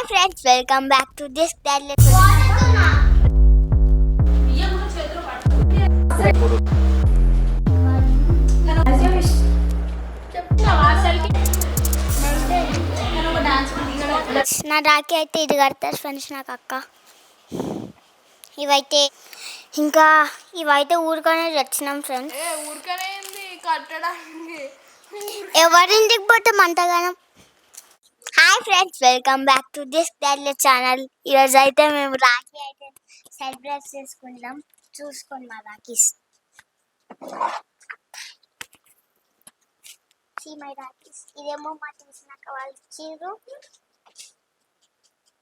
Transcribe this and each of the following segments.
friends, welcome back to this daily. నా రాఖీ అయితే ఇది కడతారు ఫ్రెండ్స్ నాకు అక్క. ఇవైతే ఇంకా ఇవైతే ఊరికనే తెచ్చినాం ఫ్రెండ్స్. ఎవరింటికి పోతే మంటగానం. Hi friends, welcome back to this daily channel. ఈరోజు అయితే మేము రాఖీ అయితే సెలబ్రేట్ చేసుకుంటాం. చూసుకోండి మా రాఖీస్. మై రాఖీస్ ఇదేమో మా చూసినాక వాళ్ళు ఇచ్చిర్రు.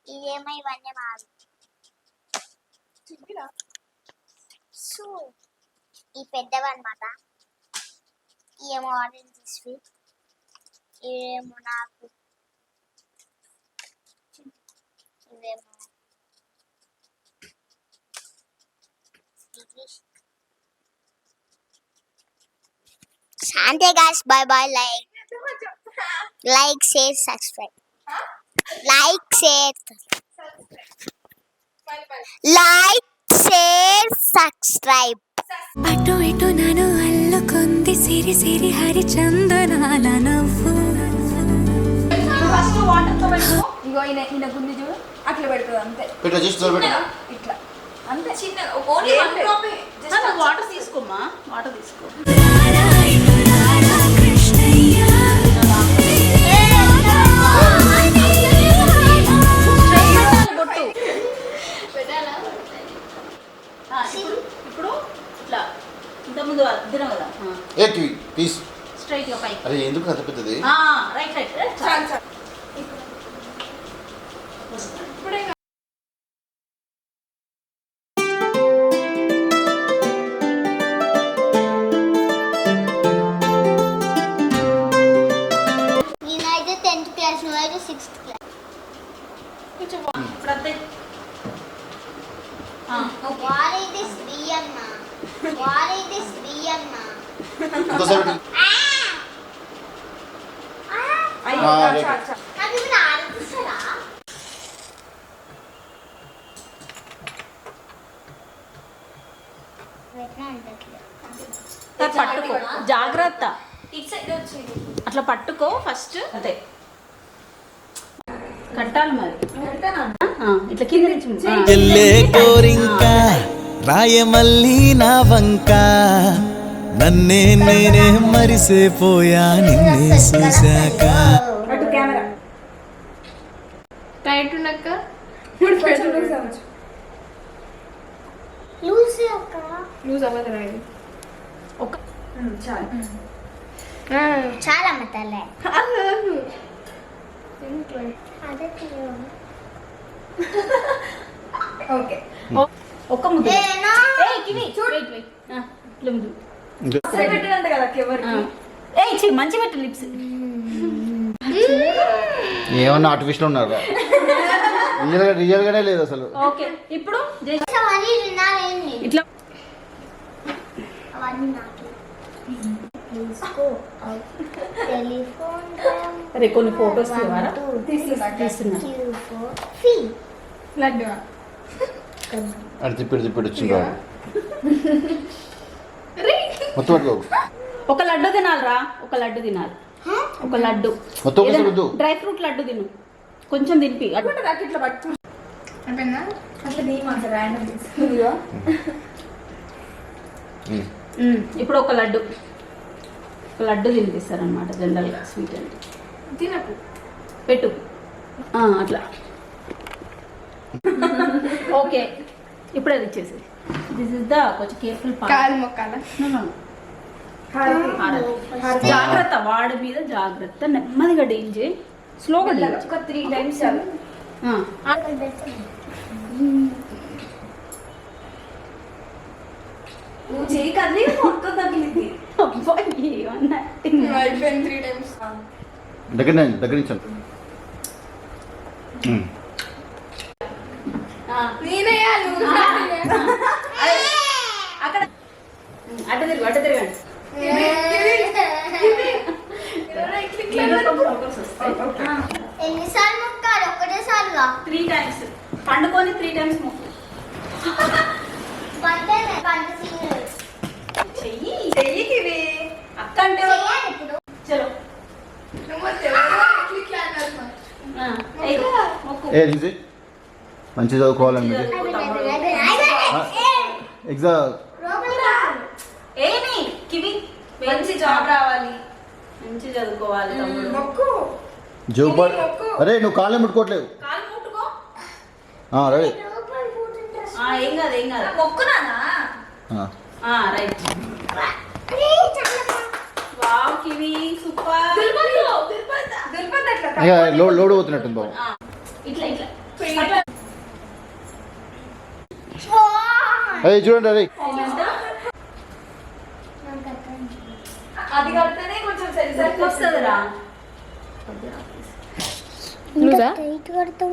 ఇదేమో ఇవన్నీ మావి. సో ఈ పెద్దవి అన్నమాట. ఇవేమో ఆరెంజ్ స్వీట్, ఇవేమో నాకు, ఇవేమో Sante guys, bye bye. Like, share, subscribe. Like, share, like, share, subscribe. అటు ఇటు నన్ను అల్లుకుంది సిరి సిరి హరి చందనాల నవ్వు. ఫస్ట్ వాటర్ తో పెట్టుకో. ఇగో ఈయన గుంది చూడు, అట్లా పెడుతుంది అంతే. ఇట్లా అంతే చిన్నగా. Only one drop. Just water తీసుకోమ్మా, వాటర్ తీసుకో. ఇప్పుడు ఇట్లా ఇంతకుముందు అద్దరం కదా, స్ట్రైట్ గా పైకి. అరే ఎందుకు అంత పెద్దది? రైట్ రైట్ చాలు చాలు. ఇప్పుడే నేనైతే 10th క్లాస్, నువ్వైతే 6th క్లాస్. కొంచెం ఇప్పుడు అంతే. What is this Vienna? What is this Vienna? ఇంకోసారి అయ్యో రైట్. చాలు చాలు. నాకు ఇది ఆలోచిస్తారా? పట్టుకో జాగ్రత్త, అట్లా పట్టుకో ఫస్ట్. అంతే కట్టాలి మరి. ఇట్లా కింద నుంచి ఎల్లే కోరింక రాయమల్లి నా వంక నన్నే నేనే మరిసేపోయా నిన్నే చూశాక. అటు కెమెరా టైట్ ఉన్నక్క లూసి ఒక లూజ్ అవ్వదు రాయి. ఒక చాలు. చాలా మతలే. అదే ఓకే ఒక్క ముద్దు. ఏనా? ఏయ్ కివి చూడు. ఇట్లా ముద్దు ఇంకా పెట్టినంత కదా ఎవరికి. ఏయ్ చి మంచి పెట్టు లిప్స్. ఏమన్నా ఆర్టిఫిషియల్ ఉన్నారా? రియల్ గానే లేదు అసలు. ఓకే ఇప్పుడు అవన్నీ వినాలేండి. ఇట్లా అవన్నీ నాకు తీసుకో. టెలిఫోన్ అరే కొన్ని ఫోటోస్ తీవారా? తీస్తున్నా. లడ్డు అది తిప్పిడు వచ్చిండ్రా మొత్తం పట్టుకో. ఒక లడ్డు తినాలిరా, ఒక లడ్డు తినాలి. ఒక లడ్డు మొత్తం ఒకసారి వద్దు. డ్రై ఫ్రూట్ లడ్డు తిను, కొంచెం తినిపి. ఇట్లా పట్టు అయిపోయిందా? అట్లా దీమంత ర్యాండమ్ ఇప్పుడు ఒక లడ్డు తినిపిస్తారు అనమాట జనరల్గా స్వీట్ అంటే. తినకు పెట్టు అట్లా. ఓకే ఇప్పుడు అది ఇచ్చేసి. దిస్ ఇస్ ద కొంచెం కేర్ఫుల్ కాలు మొక్కాల. జాగ్రత్త, వాడి మీద జాగ్రత్త. నెమ్మదిగా డీల్ చేయి, స్లోగా డీల్ చేయి. ఒక 3 times నువ్వు చేయి కదిలి మొత్తం తగిలింది. అయిపోయింది 3 times. దగ్గర నుంచి నేనే అక్కడ అటు తిరగండి. ఎన్నిసార్లు మొక్కాలి? ఒకటేసారిగా పండుకొని 3 times మొక్కు. చెయ్యి చెయ్యికి ఇవి అక్క అంటే చలో మొక్కు. ఏ రిజి మంచి చదువుకోవాలని మీరు ఎగ్జామ్ ఏమి కివి మంచి జాబ్ రావాలి, మంచి చదువుకోవాలి తమ్ముడు. మొక్కు జోబర్ అరే నువ్వు కాళ్ళే ముట్టుకోవట్లేదు కాలు ముట్టుకో. రెడీ ఏం కాదు ఏం కాదు మొక్కునానా. రైట్. Wow kiwi super. ఇక లోడ్ అవుతున్నట్టుంది బాబు. ఇట్లా ఇట్లా అదే చూడండి అరే అది కడితేనే కొంచెం సరిసరికి వస్తుందిరా.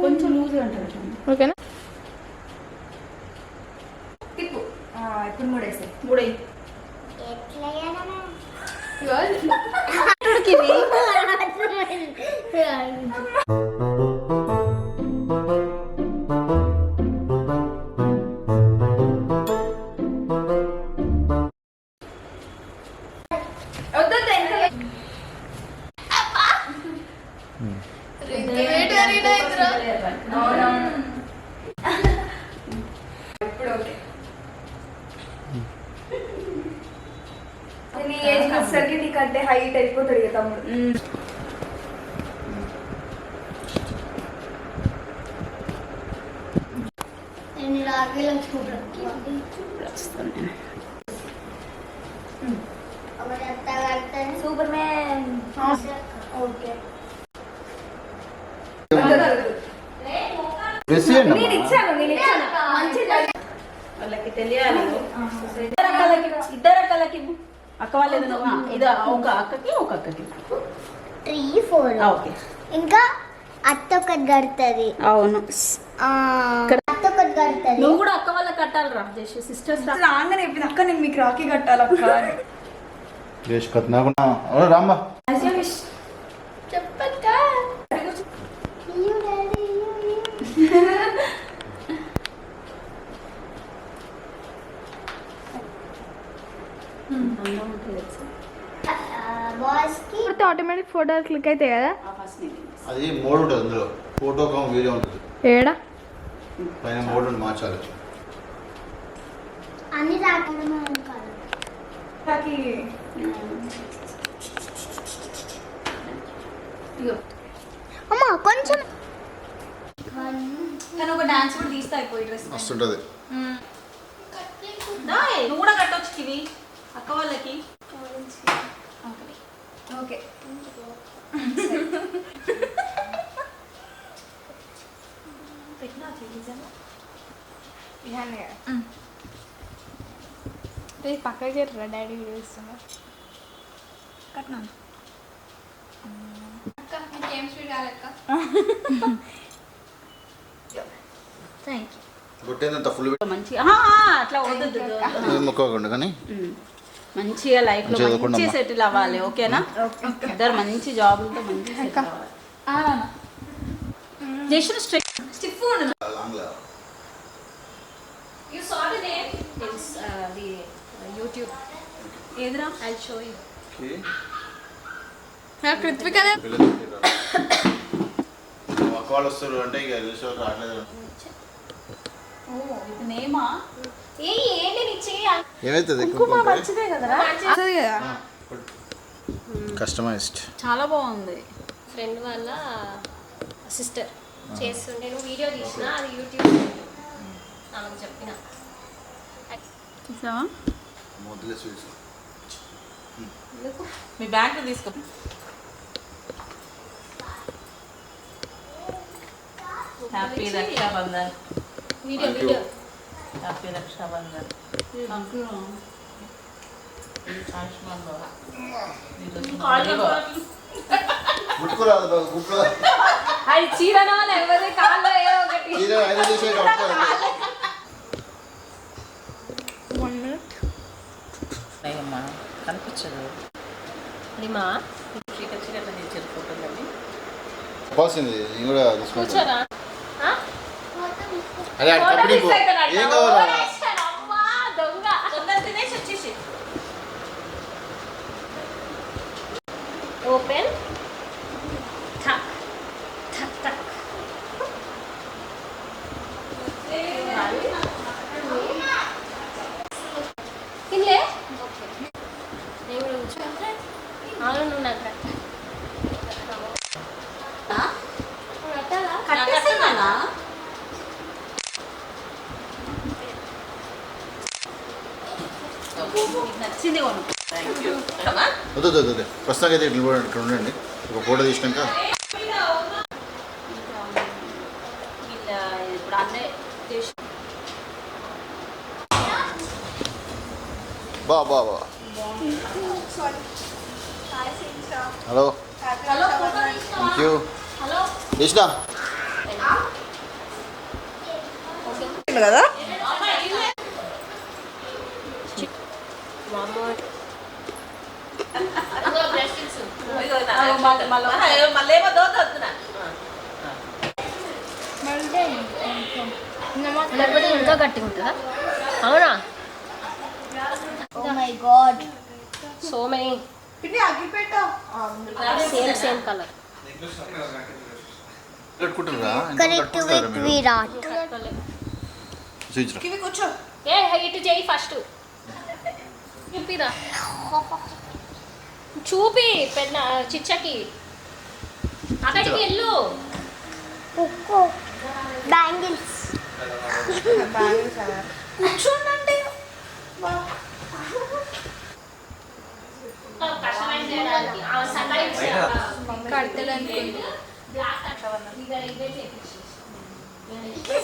కొంచెం లూజ్ ఉంటుంది. ఓకేనా తిప్పు. ఇప్పుడు మూడేసి మూడై ఇప్పుడు ఓకే. నీ ఏజ్ వచ్చేసరికి నీకంటే హైట్ అయిపోతుంది కదా తమ్ముడు. Super man. ఓకే ప్రెస్ చేయండి నేను ఇచ్చాను మంచిగా వాళ్ళకి తెలియాలి. ఇద్దరు అక్కలకి అక్క వాళ్ళు ఏదైనా ఇది ఒక అక్కకి ఒక అక్కకి 3, 4 ఓకే. ఇంకా అత్త ఒకటి కడుతుంది. అవును అత్త ఒకటి కడుతుంది. నువ్వు కూడా అక్క వాళ్ళకి కట్టాలి రా జస్ట్ సిస్టర్స్ రా. రాగానే చెప్పింది అక్క నేను మీకు రాఖీ కట్టాలి అక్క అని. చేసి కట్టినాకుండా రామ్మా చెప్పక్క బాయ్స్ కి ఆటోమేటిక్ ఫోటో క్లిక్ అయితే కదా. అది మోడ్ ఉంటుంది అందులో ఫోటో కామ్ వీడియో ఉంటుంది ఏడా పైన మోడ్ ఉంటుంది మార్చాలి. అన్ని రాకుండా రాఖీ అమ్మ కొంచెం కానీ ఒక డాన్స్ కూడా తీస్తా అయిపోయి డ్రెస్ వస్తుంటుంది. నువ్వు కూడా కట్టొచ్చు కివి అక్క వాళ్ళకి. ఓకే పక్కకి రా డాడీ వీడియో ఇస్తున్నా. కట్టినాను. అక్క నీకు ఏం స్వీట్ కావాలక్క? Thank you. గుట్టేంత ఫుల్ మంచిగా అట్లా వద్దు మొక్కకుండా కానీ మంచిగా లైఫ్ లో మంచిగా మంచి చదువుకోండి సెటిల్ అవ్వాలి. ఓకేనా? ఇద్దరు మంచి జాబులతో మంచి సెటిల్ అవ్వాలి. Just stiff you saw the name it's the YouTube ఏదిరా I'll show you. కృత్వికనే ఒక్క వాళ్ళు వస్తారు అంటే ఇక రిజిస్టర్ రావట్లేదు. ఓ ఇది నేమా ఏంటి నిచ్చి ఏమైతుంది మంచిదే కదరా. కస్టమైజ్డ్ చాలా బాగుంది. ఫ్రెండ్ వాళ్ళ సిస్టర్ చేస్తుంటే నువ్వు వీడియో తీసిన అది యూట్యూబ్ నాకు చెప్పిన చూసావా? మొదలే స్వీట్స్ మీ బ్యాగ్ తీసుకో. Happy Rakshabandhan. Video video happy Rakshabandhan. ఆయుష్మాన్ బాబా. గుట్టుకురాదు గుట్టుకురా అది చీరనా లేకపోతే కాళ్ళు ఏదో ఒకటి. కనిపించదు అది మా చీకటి తెచ్చారు ఫోటోలని. పోసింది కూడా కూర్చోరా. అదే ఆడ కంపెనీ పో. ఏం కావాలా అమ్మా దొంగ తొందర తినేసి వచ్చేసి ఓపెన్ టక్ టక్ టక్ తినలే నేను కూడా కూర్చో అవును నువ్వు నాకు కట్టాలా కట్టేసిందన్నా నచ్చింది కొను వద్దు ప్రస్తుతానికి అయితే ఇక్కడ ఉండండి ఒక ఫోటో తీసినాక ఇప్పుడు అన్నీ చేసి బా హలో థ్యాంక్ యూ హలో తీసినా కదా మళ్ళేమో దోతున్నా లేకపోతే ఇంకా గట్టిగా ఉంటుందా అవునా oh my god so many పిన్ని అగ్గిపెట్ట సేమ్ కలర్ కట్టుకుంటారా కరెక్ట్ విత్ విరాట్ చూపించరా కివి కూర్చో ఏ ఇటు చేయి ఫస్ట్ చూపిరా చూపి పెద్ద చిచ్చకి అక్కడికి వెళ్ళు కుక్కు బ్యాంగిల్స్ కూర్చోండి కష్టమైన చేయడానికి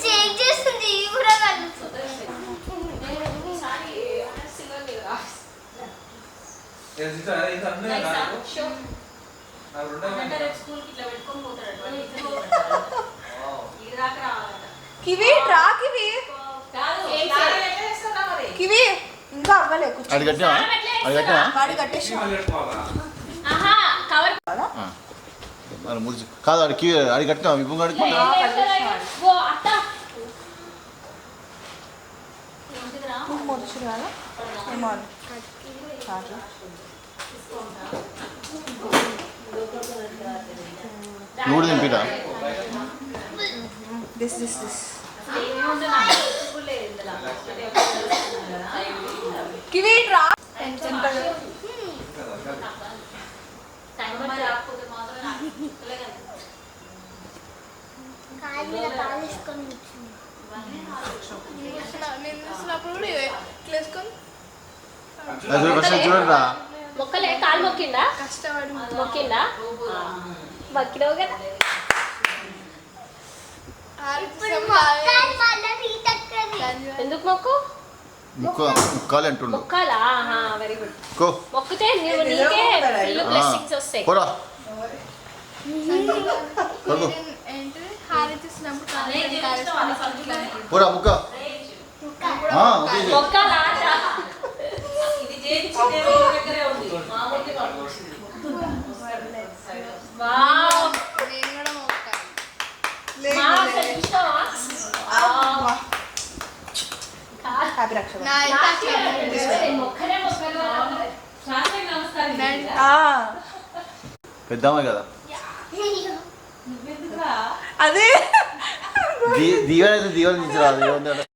చేంజ్ చేస్తుంది ఇవి కూడా కివి రా కివి కివి ఇంకా అవ్వలే కూర్చో అది కట్టినా వాడి కట్టేసి ఆహా కవర్ మరి మురిచి కాదు అడికి అడి కట్టినా విప్పు కడుక్కుంటా ఓ అత్త మొదటి కదా ఏమో నువ్వు కూడా తింపిరా దిస్ కివి రా కాలు మీద కాలు వేసుకొని ఫస్ట్ చూడండి రా మొక్కలే కాలు మొక్కిందా మొక్కిందా మొక్కినావు కదా ఇప్పుడు మొక్కాలి మళ్ళీ తీటక్కది ఎందుకు మొక్కు ముక్కాలు అంటుండు మొక్కాలా వెరీ గుడ్ కో మొక్కితే నీవు నీకే ఫుల్ బ్లెస్సింగ్స్ వస్తాయి పోరా పడుకో పోరా ముక్క ఓకే మొక్కాలా వావ్ హ్యాపీ రక్ష పెద్దామే కదా అదే దీవెన అయితే దీవెన తీసిరా